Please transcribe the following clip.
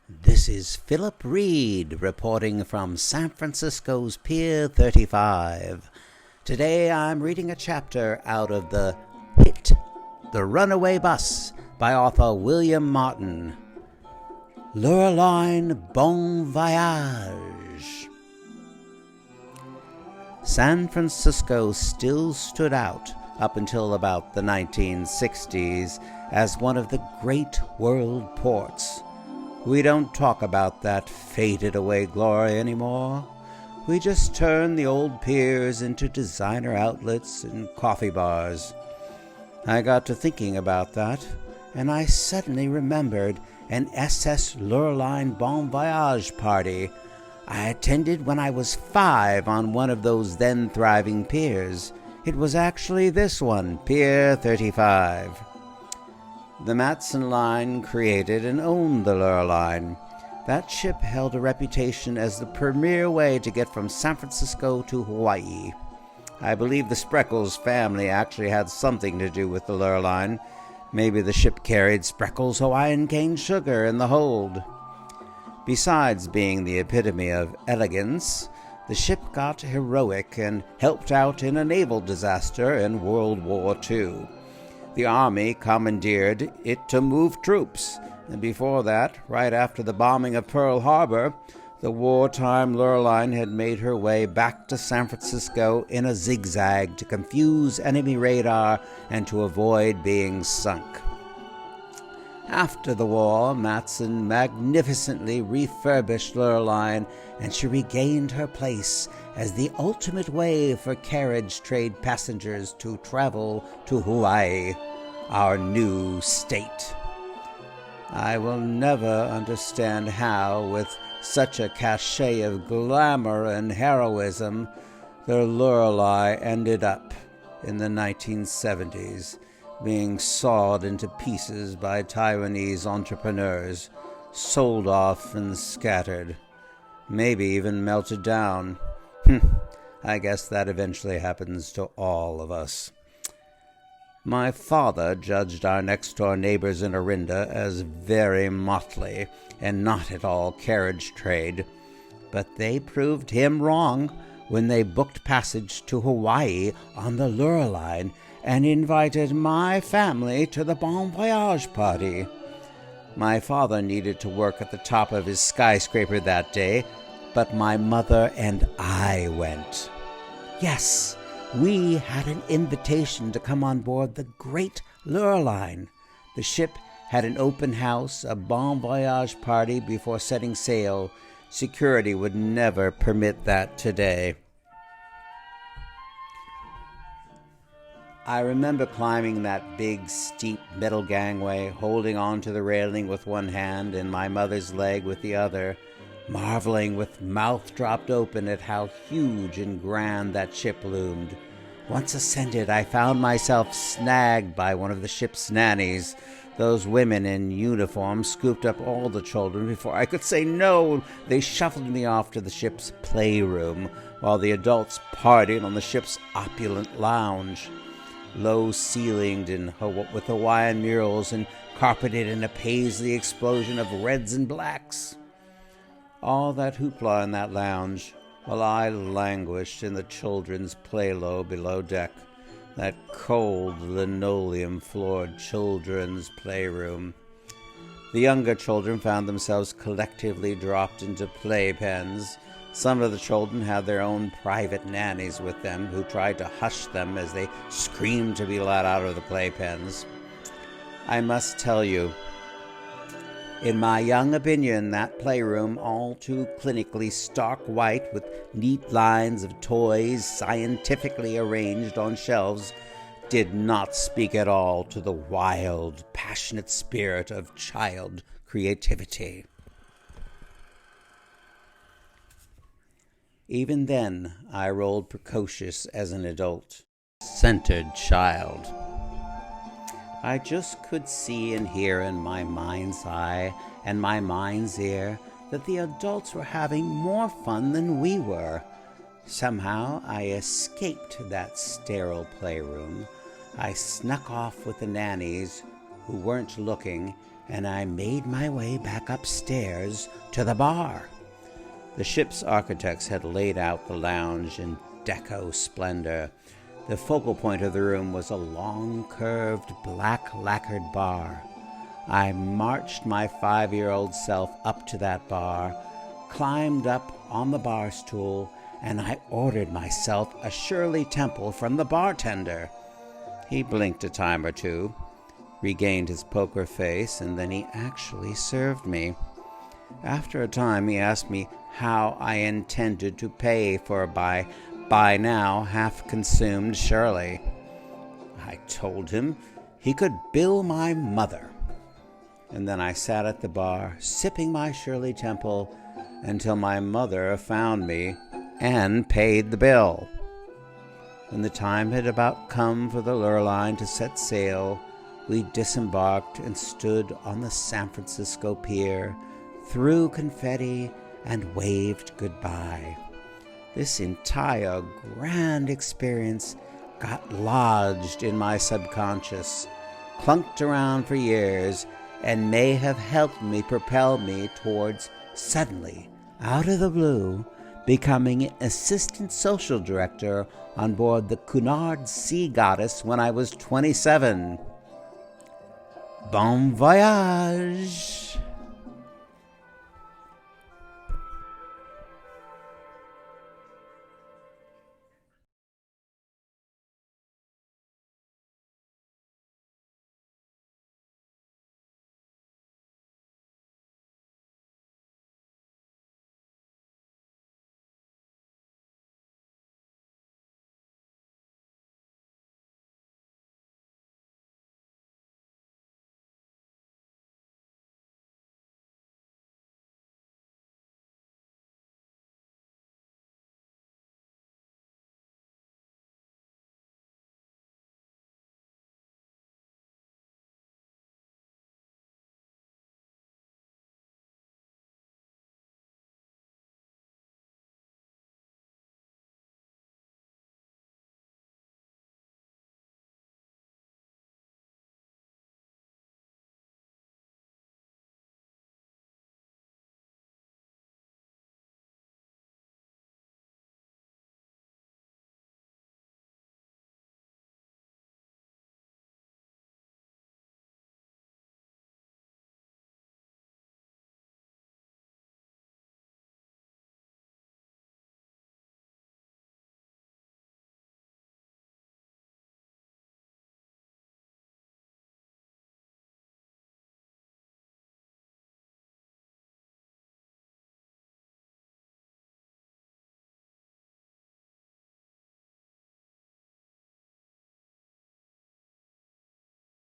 This is Phillip Reed reporting from San Francisco's Pier 35. Today I'm reading a chapter out of the hit, The Runaway Bus, by author William Martin. Lurline Bon Voyage. San Francisco still stood out up until about the 1960s as one of the great world ports. We don't talk about that faded away glory anymore. We just turn the old piers into designer outlets and coffee bars. I got to thinking about that, and I suddenly remembered an SS Lurline Bon Voyage party I attended when I was 5 on one of those then thriving piers. It was actually this one, Pier 35. The Matson Line created and owned the Lurline. That ship held a reputation as the premier way to get from San Francisco to Hawaii. I believe the Spreckles family actually had something to do with the Lurline. Maybe the ship carried Spreckles Hawaiian cane sugar in the hold. Besides being the epitome of elegance, the ship got heroic and helped out in a naval disaster in World War II. The Army commandeered it to move troops, and before that, right after the bombing of Pearl Harbor, the wartime Lurline had made her way back to San Francisco in a zigzag to confuse enemy radar and to avoid being sunk. After the war, Matson magnificently refurbished Lurline, and she regained her place as the ultimate way for carriage trade passengers to travel to Hawaii, our new state. I will never understand how, with such a cachet of glamour and heroism, the Lurline ended up in the 1970s, being sawed into pieces by Taiwanese entrepreneurs, sold off and scattered, maybe even melted down. I guess that eventually happens to all of us. My father judged our next-door neighbors in Orinda as very motley and not at all carriage trade, but they proved him wrong when they booked passage to Hawaii on the Lurline and invited my family to the Bon Voyage party. My father needed to work at the top of his skyscraper that day, but my mother and I went. Yes, we had an invitation to come on board the great Lurline. The ship had an open house, a Bon Voyage party before setting sail. Security would never permit that today. I remember climbing that big, steep metal gangway, holding on to the railing with one hand and my mother's leg with the other, marveling with mouth dropped open at how huge and grand that ship loomed. Once ascended, I found myself snagged by one of the ship's nannies. Those women in uniform scooped up all the children before I could say no. They shuffled me off to the ship's playroom, while the adults partied on the ship's opulent lounge. Low-ceilinged with Hawaiian murals and carpeted in a paisley explosion of reds and blacks. All that hoopla in that lounge, while I languished in the children's playlow below deck, that cold linoleum-floored children's playroom. The younger children found themselves collectively dropped into playpens. Some of the children had their own private nannies with them who tried to hush them as they screamed to be let out of the playpens. I must tell you, in my young opinion, that playroom, all too clinically stark white with neat lines of toys scientifically arranged on shelves, did not speak at all to the wild, passionate spirit of child creativity. Even then, I rolled precocious as an adult, centered child. I just could see and hear in my mind's eye and my mind's ear that the adults were having more fun than we were. Somehow I escaped that sterile playroom. I snuck off with the nannies, who weren't looking, and I made my way back upstairs to the bar. The ship's architects had laid out the lounge in deco splendor. The focal point of the room was a long, curved, black lacquered bar. I marched my 5-year-old self up to that bar, climbed up on the bar stool, and I ordered myself a Shirley Temple from the bartender. He blinked a time or two, regained his poker face, and then he actually served me. After a time, he asked me how I intended to pay for by now half-consumed Shirley. I told him he could bill my mother. And then I sat at the bar, sipping my Shirley Temple, until my mother found me and paid the bill. When the time had about come for the Lurline to set sail, we disembarked and stood on the San Francisco pier, threw confetti, and waved goodbye. This entire grand experience got lodged in my subconscious, clunked around for years, and may have helped me propel me towards suddenly, out of the blue, becoming an assistant social director on board the Cunard Sea Goddess when I was 27. Bon voyage!